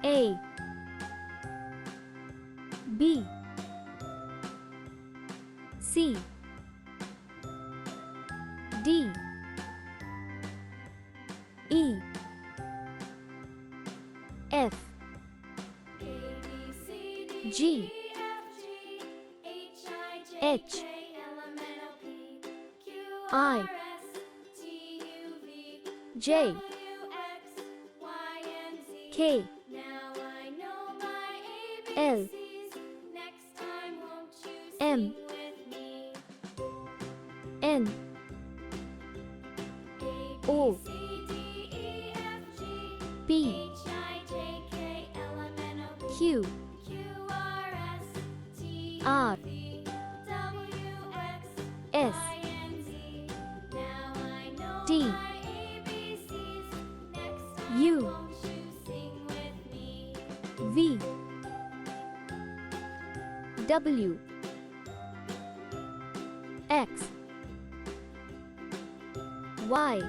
A B C D E F G H I J K L M N O P Q R S T U V W X Y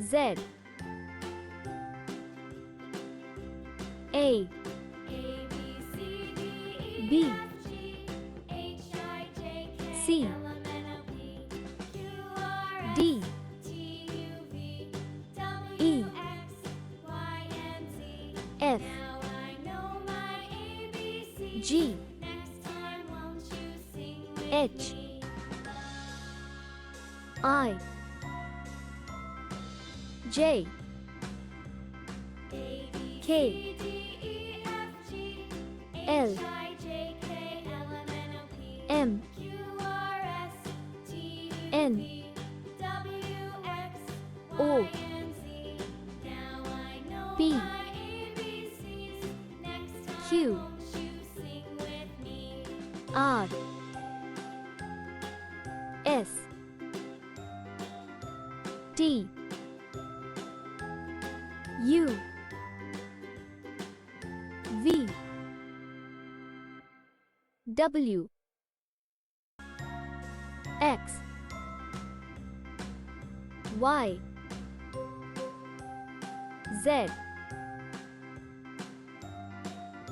Z A B C D E F G H I J K L M N O P Q R S T U V W X Y Z